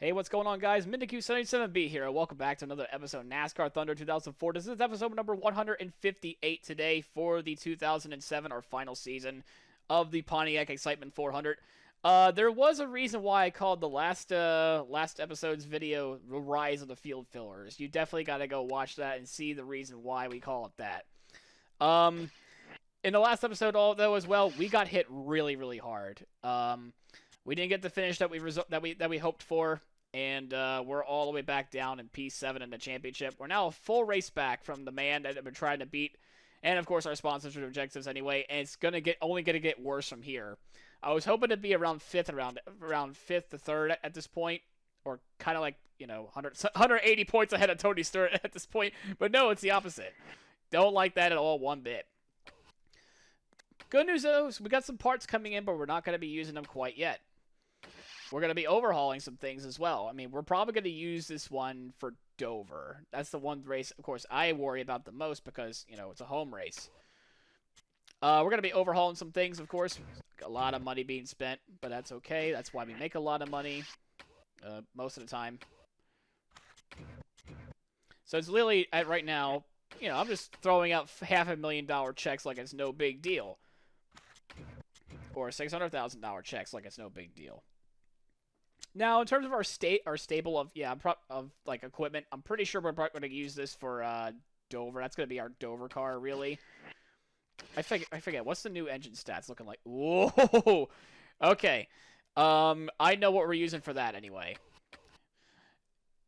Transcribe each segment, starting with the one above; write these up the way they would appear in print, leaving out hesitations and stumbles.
Hey, what's going on, guys? MindaQ77B here. Welcome back to another episode of NASCAR Thunder 2004. This is episode number 158 today for the 2007, our final season of the Pontiac Excitement 400. There was a reason why I called the last episode's video "The Rise of the Field Fillers." You definitely got to go watch that and see the reason why we call it that. In the last episode, though, as well, we got hit really, really hard. We didn't get the finish that we hoped for, and we're all the way back down in P7 in the championship. We're now a full race back from the man that I've been trying to beat, and of course our sponsors and objectives anyway. And it's only gonna get worse from here. I was hoping to be around fifth to third at this point, or kind of like 180 points ahead of Tony Stewart at this point. But no, it's the opposite. Don't like that at all, one bit. Good news though, we got some parts coming in, but we're not going to be using them quite yet. We're going to be overhauling some things as well. I mean, we're probably going to use this one for Dover. That's the one race, of course, I worry about the most because, it's a home race. We're going to be overhauling some things, of course. A lot of money being spent, but that's okay. That's why we make a lot of money most of the time. So it's literally, right now, I'm just throwing out $500,000 checks like it's no big deal. Or $600,000 checks like it's no big deal. Now, in terms of our stable of equipment, I'm pretty sure we're probably going to use this for Dover. That's going to be our Dover car, really. I forget what's the new engine stats looking like. Whoa, okay. I know what we're using for that anyway.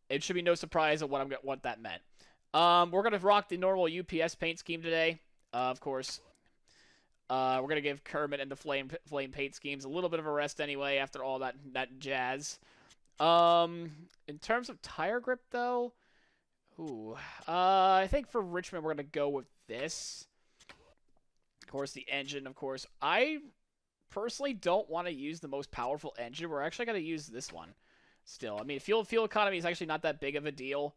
It should be no surprise of what that meant. We're gonna rock the normal UPS paint scheme today, of course. We're gonna give Kermit and the flame paint schemes a little bit of a rest anyway after all that jazz. In terms of tire grip though, I think for Richmond we're gonna go with this. Of course, the engine. Of course, I personally don't want to use the most powerful engine. We're actually gonna use this one. Still, I mean, fuel economy is actually not that big of a deal.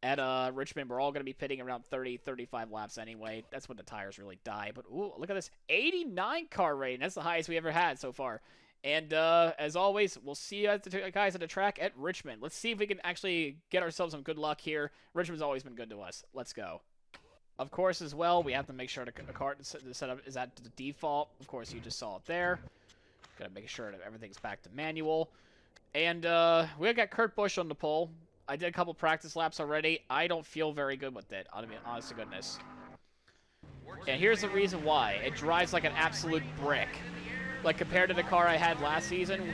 At Richmond, we're all going to be pitting around 30-35 laps anyway. That's when the tires really die. But, ooh, look at this. 89 car rating. That's the highest we ever had so far. And, as always, we'll see you guys at the track at Richmond. Let's see if we can actually get ourselves some good luck here. Richmond's always been good to us. Let's go. Of course, as well, we have to make sure the car setup is at the default. Of course, you just saw it there. Got to make sure that everything's back to manual. And, we got Kurt Busch on the pole. I did a couple practice laps already. I don't feel very good with it, I mean, honest to goodness. And here's the reason why. It drives like an absolute brick. Like, compared to the car I had last season,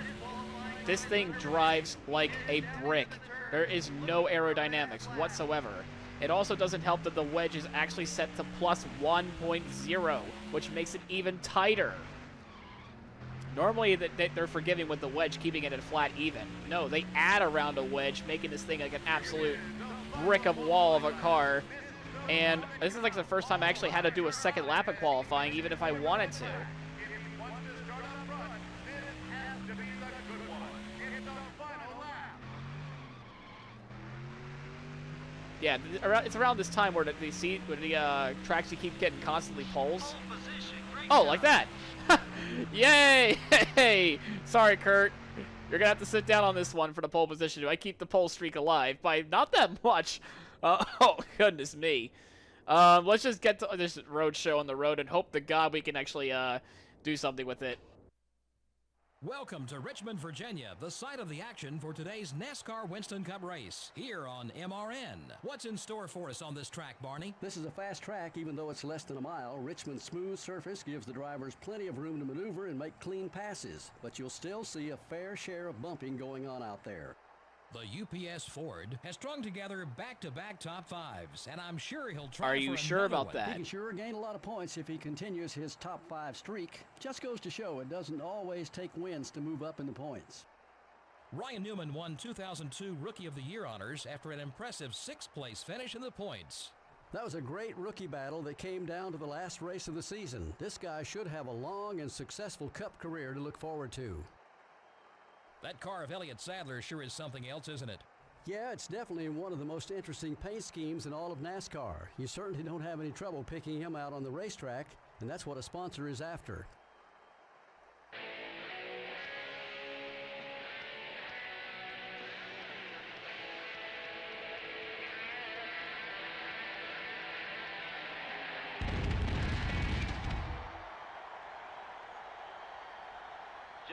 this thing drives like a brick. There is no aerodynamics whatsoever. It also doesn't help that the wedge is actually set to plus 1.0, which makes it even tighter. Normally, they're forgiving with the wedge, keeping it at flat even. No, they add around a wedge, making this thing like an absolute brick of wall of a car. And this is like the first time I actually had to do a second lap of qualifying, even if I wanted to. Yeah, it's around this time where the tracks you keep getting constantly poles. Oh, like that. Yay! Hey! Sorry, Kurt. You're gonna have to sit down on this one for the pole position. I keep the pole streak alive by not that much. Oh, goodness me. Let's just get to this road show on the road and hope to God we can actually do something with it. Welcome to Richmond, Virginia, the site of the action for today's NASCAR Winston Cup race, here on MRN. What's in store for us on this track, Barney? This is a fast track, even though it's less than a mile. Richmond's smooth surface gives the drivers plenty of room to maneuver and make clean passes, but you'll still see a fair share of bumping going on out there. The UPS Ford has strung together back-to-back top fives, and I'm sure he'll try. Are you sure about that? He can sure gain a lot of points if he continues his top 5 streak. Just goes to show it doesn't always take wins to move up in the points. Ryan Newman won 2002 Rookie of the Year honors after an impressive 6th-place finish in the points. That was a great rookie battle that came down to the last race of the season. This guy should have a long and successful Cup career to look forward to. That car of Elliott Sadler sure is something else, isn't it? Yeah, it's definitely one of the most interesting paint schemes in all of NASCAR. You certainly don't have any trouble picking him out on the racetrack, and that's what a sponsor is after.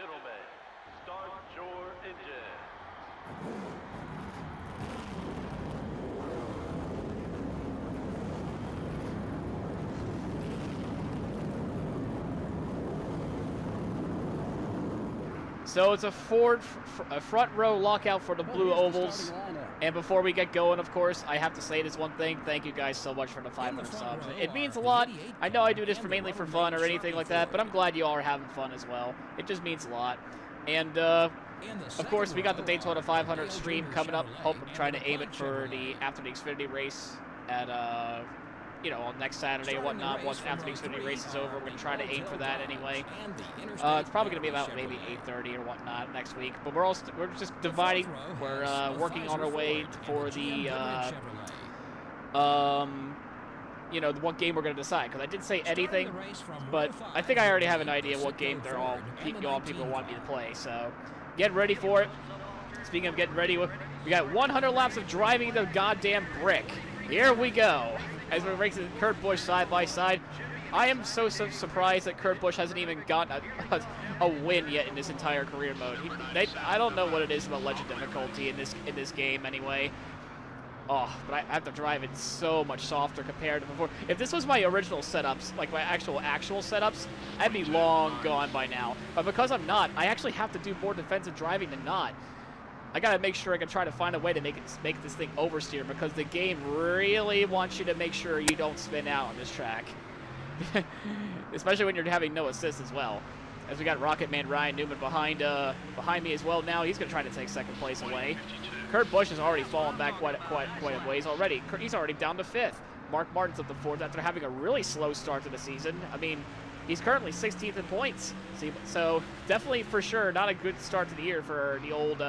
gentlemen, start your engine. So it's a a front row lockout for the blue ovals. And before we get going, of course, I have to say this one thing. Thank you guys so much for the 500 subs. It means a lot. I know I do this mainly for fun or anything like that, but I'm glad you all are having fun as well. It just means a lot. And, of course, we got the Daytona 500 stream coming up. Hope I'm trying to aim it for after the Xfinity race at, you know, on next Saturday or whatnot. Once after the Xfinity race is over, we're going to try to aim for that anyway. It's probably going to be about maybe 8:30 or whatnot next week. But we're just dividing. We're working on our way for the, you know, what game we're going to decide. Because I didn't say anything, but I think I already have an idea what game people want me to play. So get ready for it. Speaking of getting ready, we got 100 laps of driving the goddamn brick. Here we go. As we're racing Kurt Busch side by side. I am so surprised that Kurt Busch hasn't even gotten a win yet in this entire career mode. I don't know what it is about legend difficulty in this game anyway. Oh, but I have to drive it so much softer compared to before. If this was my original setups, like my actual setups, I'd be long gone by now. But because I'm not, I actually have to do more defensive driving than not. I gotta make sure I can try to find a way to make this thing oversteer, because the game really wants you to make sure you don't spin out on this track. Especially when you're having no assist as well. As we got Rocket Man Ryan Newman behind me as well now. He's gonna try to take second place away. Kurt Busch has already fallen back quite a ways already. He's already down to 5th. Mark Martin's up to 4th after having a really slow start to the season. I mean, he's currently 16th in points. So definitely for sure not a good start to the year for the old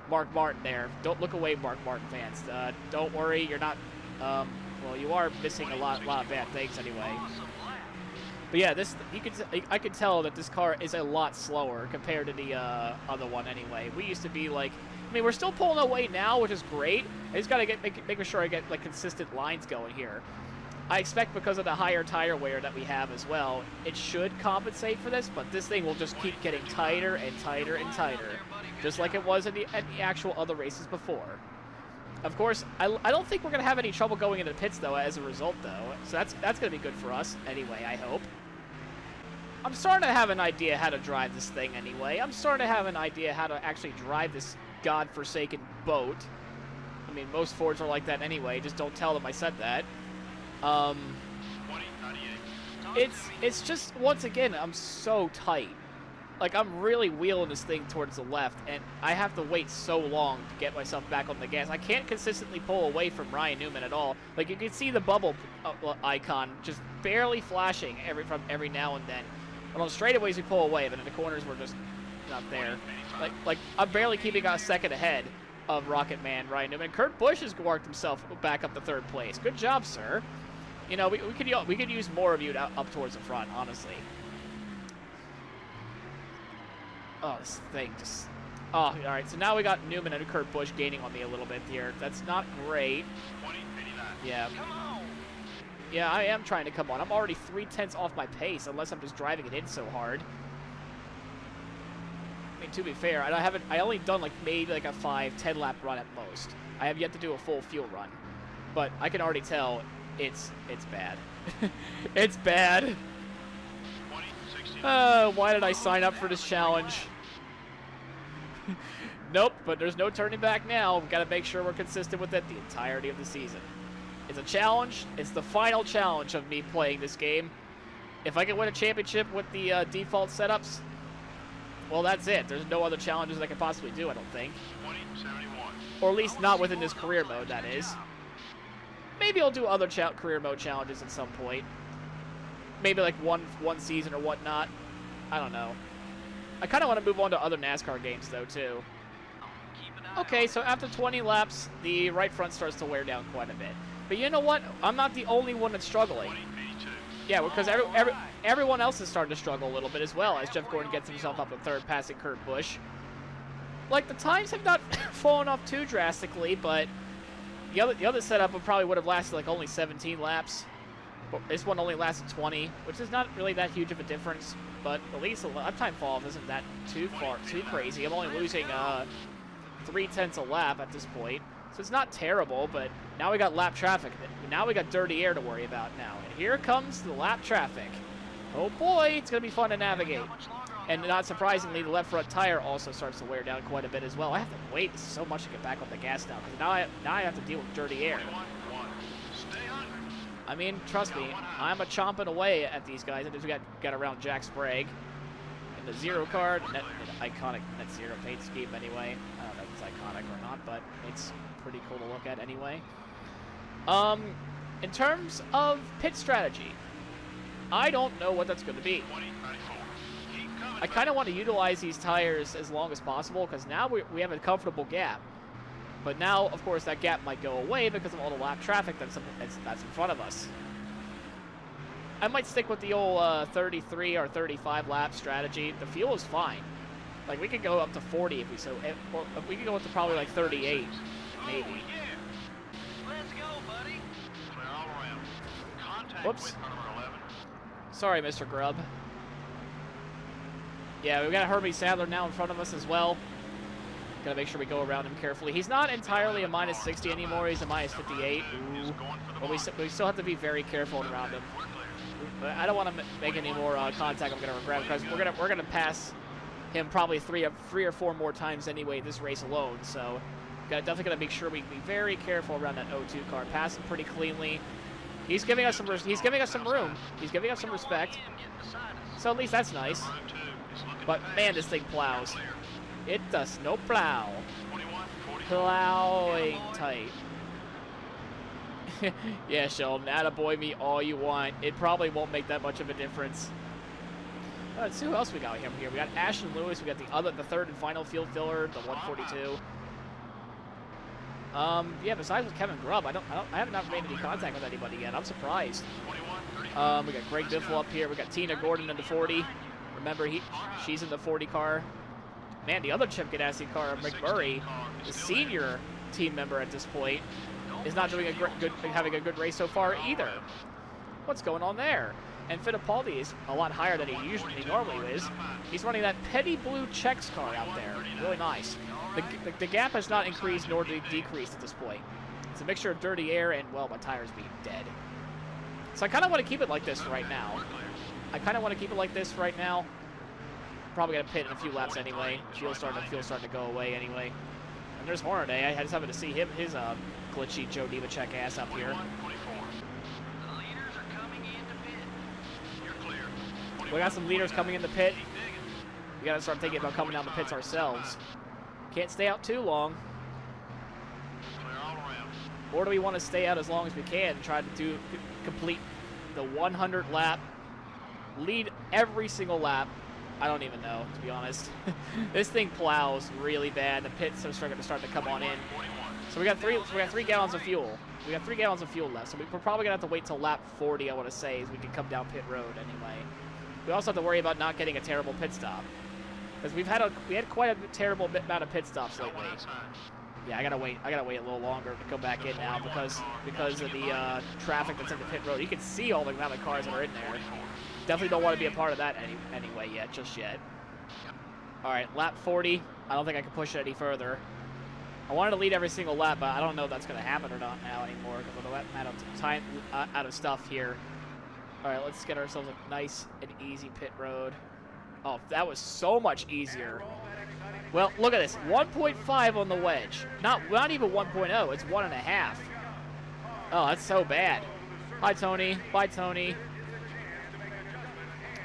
Mark Martin there. Don't look away, Mark Martin fans. Don't worry, you're not. Well, you are missing a lot of bad things anyway. But yeah, I could tell that this car is a lot slower compared to the other one anyway. We used to be like, I mean, we're still pulling away now, which is great. I just gotta making sure I get like consistent lines going here. I expect because of the higher tire wear that we have as well, it should compensate for this, but this thing will just keep getting tighter and tighter and tighter, just like it was in the actual other races before. Of course, I don't think we're going to have any trouble going into the pits, though, as a result, though. So that's going to be good for us, anyway, I hope. I'm starting to have an idea how to drive this thing, anyway. I'm starting to have an idea how to actually drive this godforsaken boat. I mean, most Fords are like that anyway. Just don't tell them I said that. It's just, once again, I'm so tight. Like, I'm really wheeling this thing towards the left, and I have to wait so long to get myself back on the gas. I can't consistently pull away from Ryan Newman at all. Like, you can see the bubble icon just barely flashing every now and then. But on straightaways, we pull away, but in the corners, we're just not there. Like I'm barely keeping a second ahead of Rocket Man Ryan Newman. Kurt Busch has worked himself back up to 3rd place. Good job, sir. You know, we could use more of you up towards the front, honestly. Oh, this thing just... Oh, all right. So now we got Newman and Kurt Busch gaining on me a little bit here. That's not great. Yeah. Yeah, I am trying to come on. I'm already 3/10 off my pace, unless I'm just driving it in so hard. I mean, to be fair, I only done like maybe like a 5-10 lap run at most. I have yet to do a full fuel run, but I can already tell it's bad. It's bad. Why did I sign up for this challenge? Nope, but there's no turning back now. We've got to make sure we're consistent with it the entirety of the season. It's a challenge. It's the final challenge of me playing this game. If I can win a championship with the default setups, well, that's it. There's no other challenges I can possibly do, I don't think. Or at least not within this career mode, that is. Maybe I'll do other career mode challenges at some point. Maybe like one season or whatnot. I don't know. I kind of want to move on to other NASCAR games, though, too. Okay, so after 20 laps, the right front starts to wear down quite a bit. But you know what? I'm not the only one that's struggling. Yeah, because everyone else is starting to struggle a little bit as well, as Jeff Gordon gets himself up to 3rd, passing Kurt Busch. Like, the times have not fallen off too drastically, but the other setup probably would have lasted like only 17 laps. But this one only lasted 20, which is not really that huge of a difference. But at least the lap time fall off isn't that too crazy. I'm only losing 0.3 a lap at this point, so it's not terrible. But now we got lap traffic. Now we got dirty air to worry about now. And here comes the lap traffic. Oh boy, it's gonna be fun to navigate. And not surprisingly, the left front tire also starts to wear down quite a bit as well. I have to wait so much to get back on the gas now, because now I have to deal with dirty air. I mean, trust me, I'm a chomping away at these guys. And we got around Jack Sprague in the zero card, iconic net zero paint scheme anyway. I don't know if it's iconic or not, but it's pretty cool to look at anyway. In terms of pit strategy, I don't know what that's going to be. I kind of want to utilize these tires as long as possible, because now we have a comfortable gap. But now, of course, that gap might go away because of all the lap traffic that's in front of us. I might stick with the old 33 or 35 lap strategy. The fuel is fine. Like, we could go up to 40 if we so, or we could go up to probably like 38, maybe. Let's go, buddy. Clear all around. Contact Whoops. with number 11. Sorry, Mr. Grubb. Yeah, we've got Herbie Sadler now in front of us as well. Gotta make sure we go around him carefully. He's not entirely a minus 60 anymore. He's a minus 58. Ooh. But we still have to be very careful around him. But I don't want to make any more contact. I'm gonna regret, because we're gonna pass him probably three or four more times anyway this race alone. So definitely gotta make sure we be very careful around that 02 car. Pass him pretty cleanly. He's giving us some room. He's giving us some respect. So at least that's nice. But man, this thing plows. It does no plow. Plowing tight. Yeah, Sheldon, attaboy me all you want. It probably won't make that much of a difference. Let's see who else we got here. We got Ashton Lewis. We got the third and final field filler, the 142. Yeah, besides with Kevin Grubb, I have not made any contact with anybody yet. I'm surprised. We got Greg Biffle up here. We got Tina Gordon in the 40. Remember, she's in the 40 car. Man, the other Chip Ganassi car, McMurray, the senior team member at this point, is not doing having a good race so far either. What's going on there? And Fittipaldi is a lot higher than he normally is. He's running that petty blue Chex car out there. Really nice. The gap has not increased nor decreased at this point. It's a mixture of dirty air and, well, my tires being dead. So I kind of want to keep it like this right now. Probably gonna pit in a few laps anyway. Fuel's starting to go away anyway. And there's Hornaday. I just happened to see his glitchy Joe Nemechek ass up here. We got some leaders coming in the pit. We gotta start thinking about coming down the pits ourselves. Can't stay out too long. Or do we want to stay out as long as we can and try to complete the 100 lap, lead every single lap? I don't even know, to be honest. This thing plows really bad. The pits are starting to come on in. So we got 3 gallons of fuel. We got 3 gallons of fuel left. So we're probably gonna have to wait till lap 40, I want to say, as we can come down pit road anyway. We also have to worry about not getting a terrible pit stop, because we had quite a terrible amount of pit stops lately. Yeah, I gotta wait a little longer to come back in now because of the traffic that's in the pit road. You can see all the amount of cars that are in there. Definitely don't want to be a part of that anyway just yet. All right, lap 40. I don't think I can push it any further. I wanted to lead every single lap, but I don't know if that's going to happen or not now anymore because we're out of stuff here. All right, let's get ourselves a nice and easy pit road. Oh, that was so much easier. Well, look at this. 1.5 on the wedge. Not even 1.0. It's 1.5. Oh, that's so bad. Hi, Tony. Bye, Tony.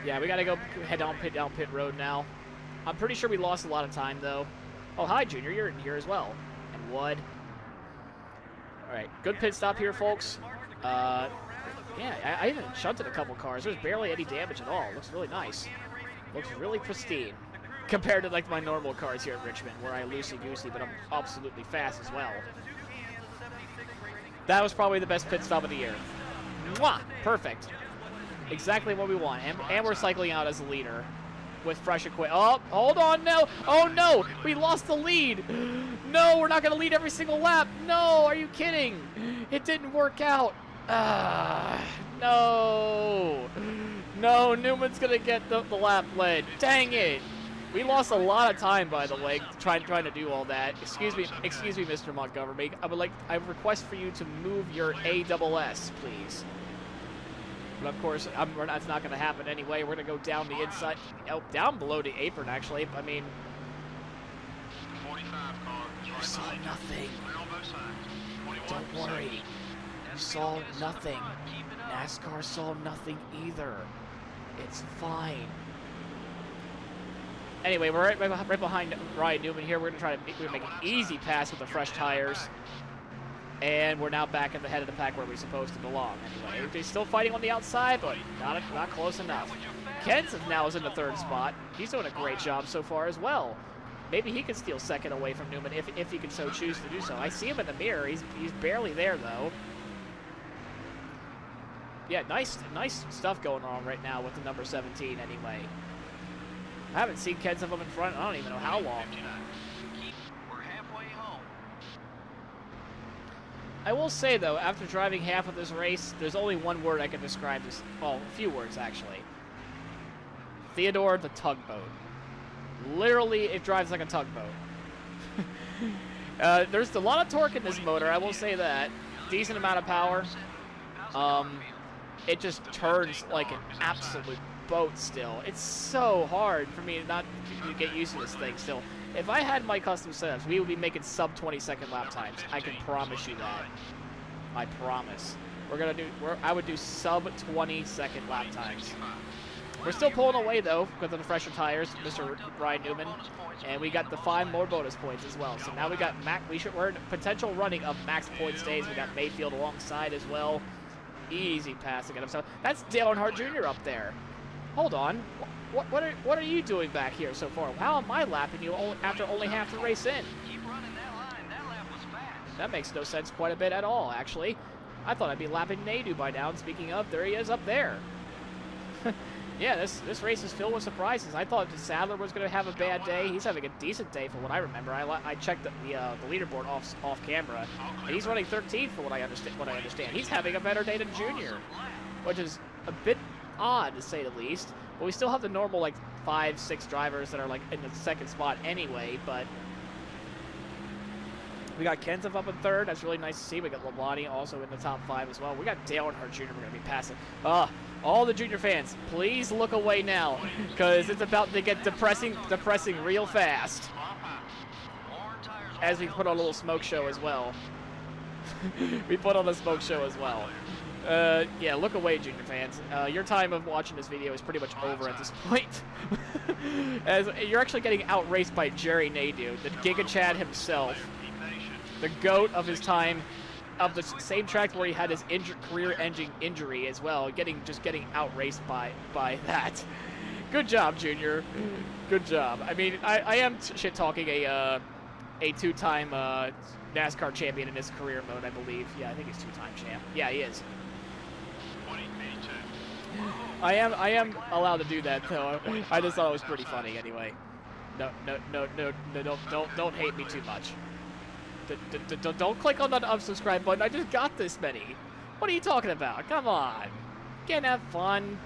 Yeah, we got to go head down pit road now. I'm pretty sure we lost a lot of time, though. Oh, hi, Junior. You're in here as well. And Wood. All right, good pit stop here, folks. Yeah, I even shunted a couple cars. There's barely any damage at all. Looks really nice. Looks really pristine compared to like my normal cars here at Richmond, where I loosey-goosey, but I'm absolutely fast as well. That was probably the best pit stop of the year. Mwah! Perfect. Exactly what we want. And we're cycling out as a leader with fresh equipment. Oh, hold on, no. Oh, no. We lost the lead. No, we're not going to lead every single lap. No, are you kidding? It didn't work out. No. No, Newman's going to get the lap lead. Dang it. We lost a lot of time, by the way, trying to do all that. Excuse me, Mr. Montgomery. I request for you to move your ASS, please. But of course, that's not going to happen anyway. We're going to go down the inside, down below the apron, actually. I mean, 45 car. you saw nothing. Don't worry. You saw nothing. NASCAR saw nothing either. It's fine. Anyway, we're right behind Ryan Newman here. We're going to make an easy pass with the fresh tires. And we're now back at the head of the pack where we're supposed to belong. Anyway, they're still fighting on the outside, but not close enough. Kenseth now is in the 3rd spot. He's doing a great job so far as well. Maybe he could steal 2nd away from Newman if he could so choose to do so. I see him in the mirror. He's barely there, though. Yeah, nice stuff going on right now with the number 17 anyway. I haven't seen Kenseth up in front. I don't even know how long. We're halfway home. I will say, though, after driving half of this race, there's only one word I can describe this. Well, a few words, actually. Theodore the tugboat. Literally, it drives like a tugboat. There's a lot of torque in this motor, I will say that. Decent amount of power. It just turns like an absolute boat still. It's so hard for me not to get used to this thing still. If I had my custom setups, we would be making sub 20-second lap times. I can promise you that. I promise. I would do sub 20-second lap times. We're still pulling away though because of the fresher tires, Mr. Ryan Newman, and we got the 5 more bonus points as well. So now we got we're in potential running of max point stays. We got Mayfield alongside as well. Easy pass again. So that's Dale Earnhardt Jr. up there. Hold on. What are you doing back here so far? How am I lapping you after only half the race in? Keep running that line. That lap was fast. That makes no sense quite a bit at all, actually. I thought I'd be lapping Nadu by now. And speaking of, there he is up there. Yeah, this race is filled with surprises. I thought Sadler was going to have a bad day. He's having a decent day from what I remember. I checked the leaderboard off camera, and he's running 13th for what I understand. He's having a better day than Junior, which is a bit odd to say the least. But we still have the normal like 5-6 drivers that are like in the 2nd spot anyway. But we got Kenseth up in 3rd. That's really nice to see. We got Labonte also in the top 5 as well. We got Dale Earnhardt Jr. We're going to be passing. All the Junior fans, please look away now, because it's about to get depressing real fast. As we put on a little smoke show as well. We put on a smoke show as well. Yeah, look away, Junior fans. Your time of watching this video is pretty much over at this point. As you're actually getting outraced by Jerry Nadeau, the Giga Chad himself, the GOAT of his time, of the same track where he had his career-ending injury as well, getting outraced by that. Good job, Junior. Good job. I mean, I am shit-talking a 2-time NASCAR champion in his career mode, I believe. Yeah, I think he's 2-time champ. Yeah, he is. I am allowed to do that though. I just thought it was pretty funny anyway. No, don't hate me too much. Don't click on that unsubscribe button. I just got this many. What are you talking about? Come on. Can't have fun.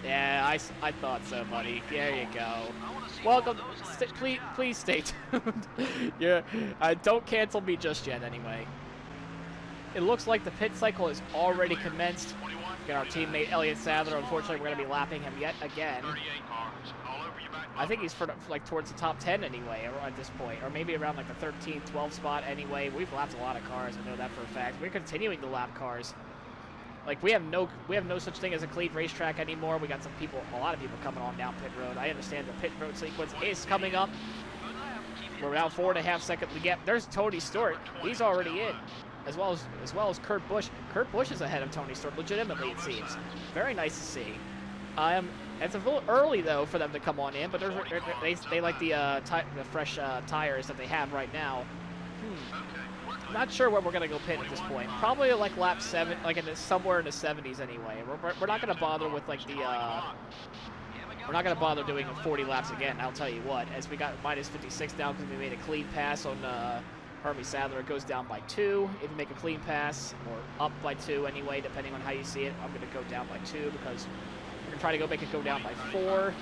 Yeah, I thought so, buddy. There you go. Welcome. Please stay tuned. Yeah, don't cancel me just yet anyway. It looks like the pit cycle has already commenced. Got our teammate Elliott Sadler. Unfortunately, we're going to be lapping him yet again. I think he's like towards the top 10 anyway at this point, or maybe around like the 13th, 12th spot anyway. We've lapped a lot of cars. I know that for a fact. We're continuing to lap cars. Like we have no such thing as a clean racetrack anymore. We got a lot of people coming on down pit road. I understand the pit road sequence is coming up. We're now 4.5 second gap. There's Tony Stewart. He's already in. As well as Kurt Busch. Kurt Busch is ahead of Tony Stewart, legitimately it seems. Very nice to see. It's a little early though for them to come on in, but they like the fresh tires that they have right now. Not sure where we're gonna go pit at this point. Probably like lap 7, like somewhere in the 70s anyway. We're not gonna bother with like the. We're not gonna bother doing 40 laps again. I'll tell you what, as we got minus 56 down because we made a clean pass on Hermie Sadler goes down by 2 if you make a clean pass, or up by 2 anyway, depending on how you see it. I'm going to go down by 2 because we're going to try to make it go down by 4. You're flying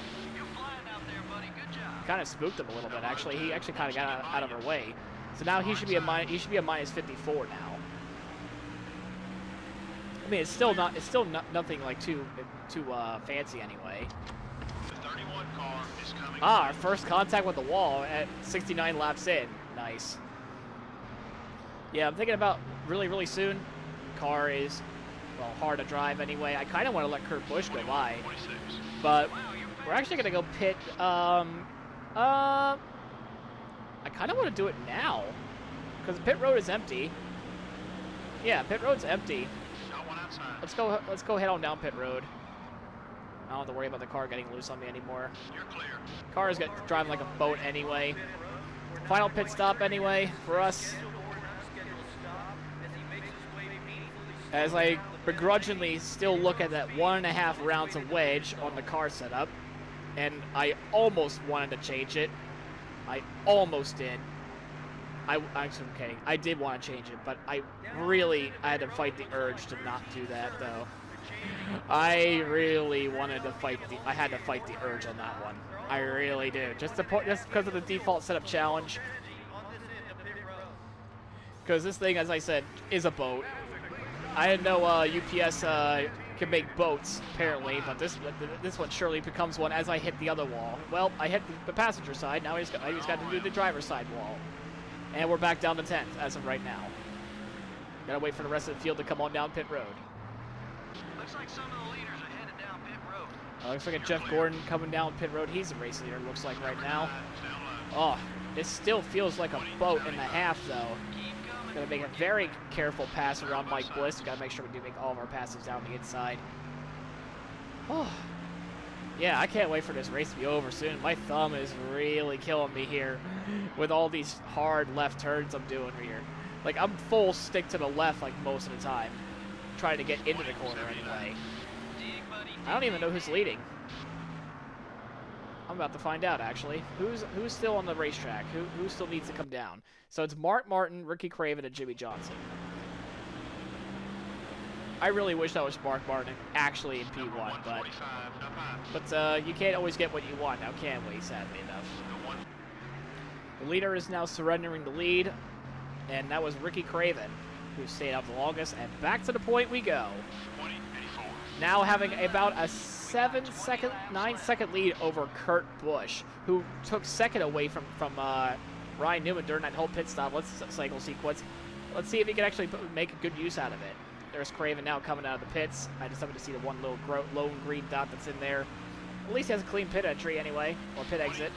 out there, buddy. Good job. Kind of spooked him a little bit, actually. He actually kind of got out of our way. So now he should be a minus 54 now. I mean, it's still nothing like too fancy anyway. The 31 car is coming. Ah, our first contact with the wall at 69 laps in. Nice. Yeah, I'm thinking about really soon. Car is, well, hard to drive anyway. I kind of want to let Kurt Busch go by, 26. but we're actually gonna go pit. I kind of want to do it now because pit road is empty. Yeah, pit road's empty. Got one outside. Let's go head on down pit road. I don't have to worry about the car getting loose on me anymore. You're clear. Car is driving like a boat anyway. Final pit stop anyway for us. As I begrudgingly still look at that 1.5 rounds of wedge on the car setup, and I almost wanted to change it. I almost did. I'm kidding. I did want to change it, but I had to fight the urge to not do that, though. I really wanted to I had to fight the urge on that one. I really do. Just because of the default setup challenge. Because this thing, as I said, is a boat. I didn't know UPS can make boats, apparently, but this one surely becomes one as I hit the other wall. Well, I hit the passenger side. Now I just got to do the driver's side wall. And we're back down to 10th as of right now. Gotta wait for the rest of the field to come on down pit road. Looks like some of the leaders are headed down pit road. Looks like a Jeff Gordon coming down pit road. He's a race leader, looks like right now. Oh, this still feels like a boat and a half, though. Gonna make a very careful pass around Mike Bliss. Gotta make sure we do make all of our passes down the inside. Oh, yeah, I can't wait for this race to be over soon. My thumb is really killing me here with all these hard left turns I'm doing here. Like, I'm full stick to the left like most of the time, trying to get into the corner anyway. I don't even know who's leading. I'm about to find out, actually. Who's still on the racetrack? Who still needs to come down? So it's Mark Martin, Ricky Craven, and Jimmy Johnson. I really wish that was Mark Martin actually in P1, but you can't always get what you want now, can we, sadly enough. The leader is now surrendering the lead, and that was Ricky Craven, who stayed out the longest, and back to the point we go. Now having about a 9-second lead over Kurt Busch, who took second away from Ryan Newman during that whole pit stop. Let's cycle sequence. Let's see if he can actually make a good use out of it. There's Craven now coming out of the pits. I just happened to see the one little lone green dot that's in there. At least he has a clean pit entry anyway, or pit exit.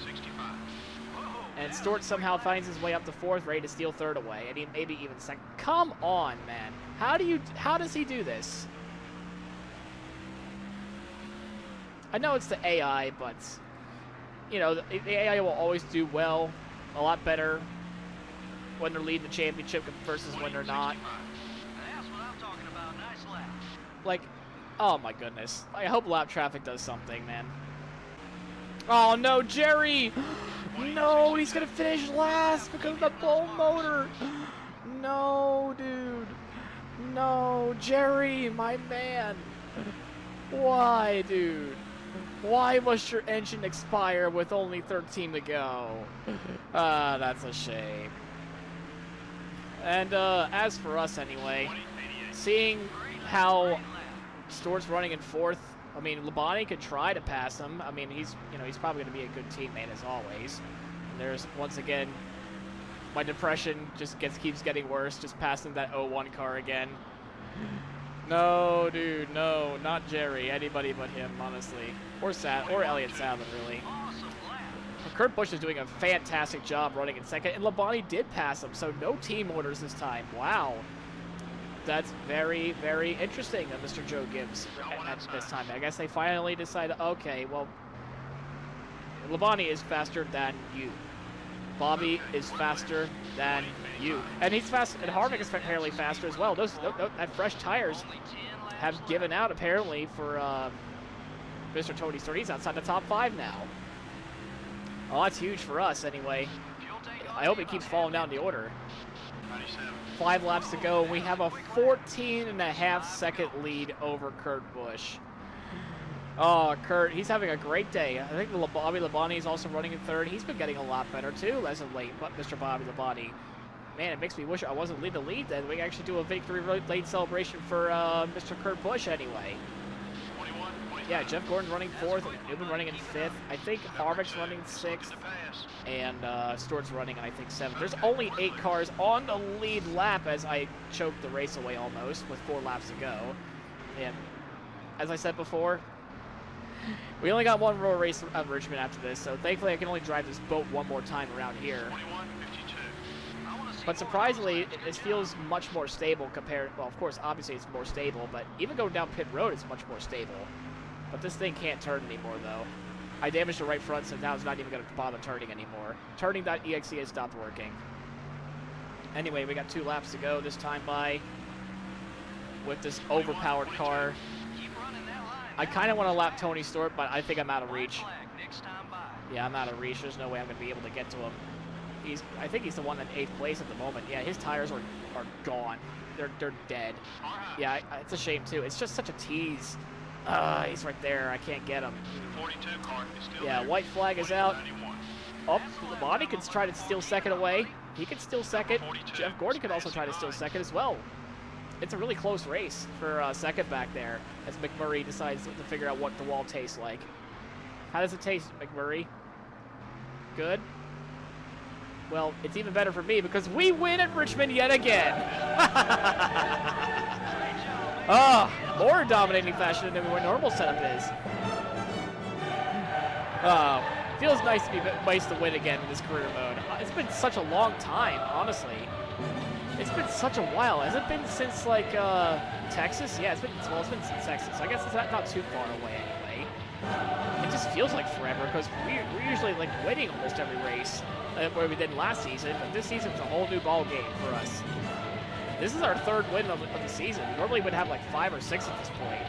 And Stewart somehow finds his way up to 4th, ready to steal 3rd away, and he maybe even 2nd. Come on, man. How does he do this? I know it's the AI, but you know, the AI will always do well, a lot better when they're leading the championship versus when they're not. That's what I'm talking about. Nice lap. Like, oh my goodness. I hope lap traffic does something, man. Oh no, Jerry! No, he's gonna finish last because of the bull motor. No, dude. No, Jerry, my man. Why, dude? Why must your engine expire with only 13 to go? That's a shame. And as for us anyway, seeing how Stewart's running in 4th, I mean, Labonte could try to pass him. I mean, he's probably going to be a good teammate as always. And there's, once again, my depression just keeps getting worse, just passing that 01 car again. No, dude, no, not Jerry. Anybody but him, honestly. Or Elliott Sadler, really. Kurt Busch is doing a fantastic job running in 2nd, and Labonte did pass him, so no team orders this time. Wow. That's very, very interesting that Mr. Joe Gibbs at this time. I guess they finally decided, okay, well, Labonte is faster than you. Bobby is faster than you. And he's fast, and Harvick is fairly faster as well. Those fresh tires have given out, apparently, for Mr. Tony Stewart. He's outside the top 5 now. Oh, that's huge for us, anyway. I hope it keeps falling down the order. 97. 5 laps to go. We have a 14.5-second lead over Kurt Busch. Oh, Kurt, he's having a great day. I think Bobby Labonte is also running in third. He's been getting a lot better, too, as of late, but Mr. Bobby Labonte. Man, it makes me wish I wasn't leading the lead then. We can actually do a victory lane celebration for Mr. Kurt Busch anyway. 21, 25. Yeah, Jeff Gordon's running 4th, Newman running in 5th. I think Harvick's running 6th, and Stewart's running, I think, 7th. There's only 8 cars on the lead lap as I choked the race away almost with 4 laps to go. And as I said before, we only got one more race at Richmond after this, so thankfully I can only drive this boat one more time around here. 21, 52. But surprisingly, it feels much more stable compared, well, of course, obviously it's more stable, but even going down pit road, it's much more stable. But this thing can't turn anymore, though. I damaged the right front, so now it's not even going to bother turning anymore. Turning.exe has stopped working. Anyway, we got 2 laps to go this time by with this overpowered car. I kind of want to lap Tony Stewart, but I think I'm out of reach. Yeah, I'm out of reach. There's no way I'm going to be able to get to him. I think he's the one in 8th place at the moment. Yeah, his tires are gone. They're dead. Yeah, it's a shame, too. It's just such a tease. He's right there. I can't get him. 42 car is still Yeah, there. white flag is out. 91. Oh, Labonte can try to steal second away. He can steal second. Jeff Gordon can also try to steal second as well. It's a really close race for second back there as McMurray decides to figure out what the wall tastes like. How does it taste, McMurray? Good? Well, it's even better for me because we win at Richmond yet again. More dominating fashion than our normal setup is. Feels nice to win again in this career mode. It's been such a long time, honestly. It's been such a while. Has it been since, like, Texas? Yeah, it's been since Texas. I guess it's not too far away anyway. It just feels like forever because we're usually, like, winning almost every race where we did last season, but this season's a whole new ball game for us. This is our 3rd win of the season. We normally would have, like, 5 or 6 at this point.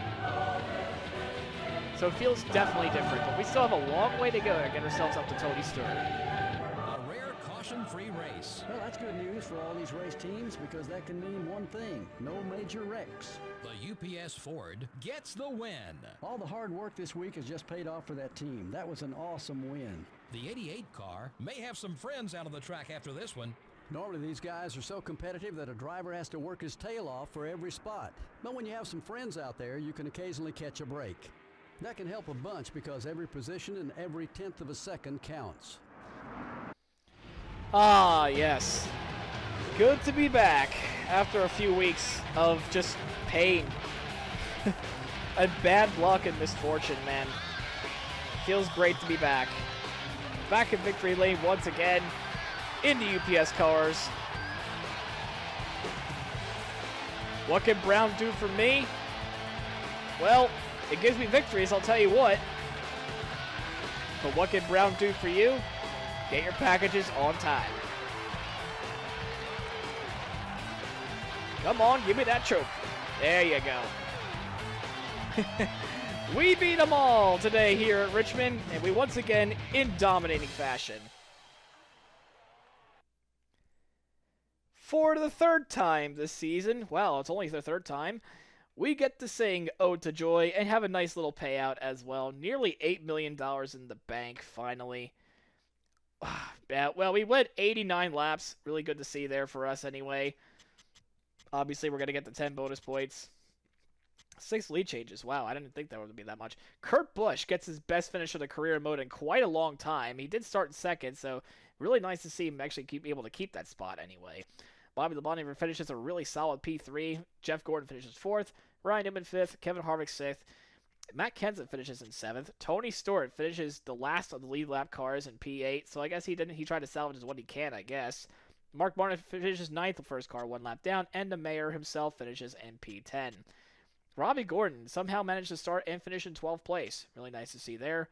So it feels definitely different, but we still have a long way to go to get ourselves up to Tony Stewart. A rare caution-free race. Well, that's good news for all these race teams because that can mean one thing: no major wrecks. The UPS Ford gets the win. All the hard work this week has just paid off for that team. That was an awesome win. The 88 car may have some friends out of the track after this one. Normally these guys are so competitive that a driver has to work his tail off for every spot. But when you have some friends out there, you can occasionally catch a break. That can help a bunch because every position and every 1/10 of a second counts. Ah, yes. Good to be back after a few weeks of just pain. And bad luck and misfortune, man. Feels great to be back. Back in victory lane once again in the UPS cars. What can Brown do for me? Well, it gives me victories, I'll tell you what. But what can Brown do for you? Get your packages on time. Come on, give me that trophy. There you go. We beat them all today here at Richmond, and we once again in dominating fashion. For the 3rd time this season, well, it's only the 3rd time, we get to sing Ode to Joy and have a nice little payout as well. Nearly $8 million in the bank, finally. Yeah, well, we went 89 laps. Really good to see there for us anyway. Obviously, we're going to get the 10 bonus points. 6 lead changes. Wow, I didn't think that would be that much. Kurt Busch gets his best finish of the career mode in quite a long time. He did start in 2nd, so really nice to see him actually able to keep that spot anyway. Bobby Labonte finishes a really solid P3. Jeff Gordon finishes 4th. Ryan Newman 5th. Kevin Harvick 6th. Matt Kenseth finishes in 7th. Tony Stewart finishes the last of the lead lap cars in P8, so I guess he tried to salvage what he can, I guess. Mark Martin finishes 9th, the first car, 1 lap down, and the mayor himself finishes in P10. Robbie Gordon somehow managed to start and finish in 12th place. Really nice to see there.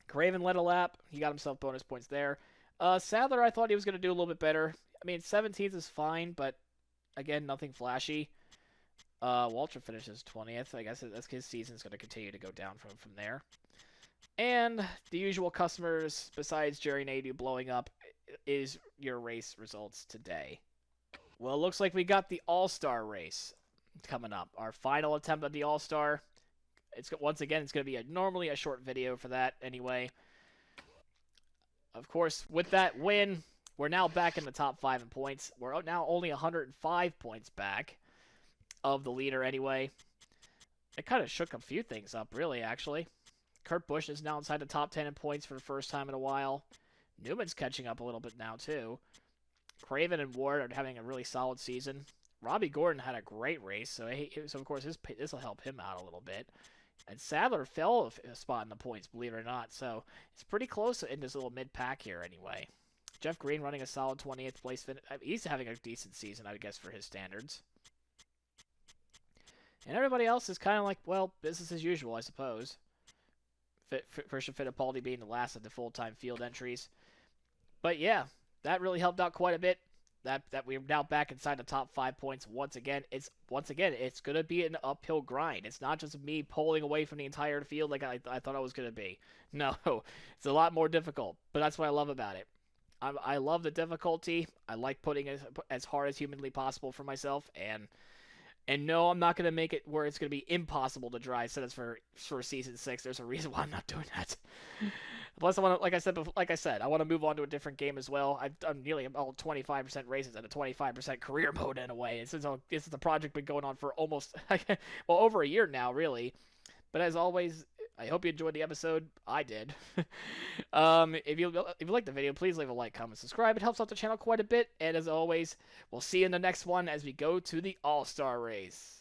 Craven led a lap. He got himself bonus points there. Sadler, I thought he was going to do a little bit better. I mean, 17th is fine, but again, nothing flashy. Walter finishes 20th. I guess his season's going to continue to go down from there. And the usual customers, besides Jerry Nadeau blowing up, is your race results today. Well, it looks like we got the All-Star race coming up. Our final attempt at the All-Star. Once again, it's going to be normally a short video for that anyway. Of course, with that win, we're now back in the top 5 in points. We're now only 105 points back of the leader anyway. It kind of shook a few things up, really, actually. Kurt Busch is now inside the top 10 in points for the first time in a while. Newman's catching up a little bit now, too. Craven and Ward are having a really solid season. Robbie Gordon had a great race, so of course this will help him out a little bit. And Sadler fell a spot in the points, believe it or not, so it's pretty close in this little mid-pack here anyway. Jeff Green running a solid 28th place finish. He's having a decent season, I guess, for his standards. And everybody else is kind of like, well, business as usual, I suppose. Christian Fittipaldi being the last of the full-time field entries. But yeah, that really helped out quite a bit. That we're now back inside the top 5 points once again. It's gonna be an uphill grind. It's not just me pulling away from the entire field like I thought I was gonna be. No, it's a lot more difficult. But that's what I love about it. I love the difficulty. I like putting it as hard as humanly possible for myself. And no, I'm not gonna make it where it's gonna be impossible to drive. So that's for season 6. There's a reason why I'm not doing that. Plus, I want to, like I said, I want to move on to a different game as well. I've done nearly all 25% races and a 25% career mode in a way. This is a project been going on for almost, well, over a year now, really. But as always, I hope you enjoyed the episode. I did. If you like the video, please leave a like, comment, subscribe. It helps out the channel quite a bit. And as always, we'll see you in the next one as we go to the All-Star race.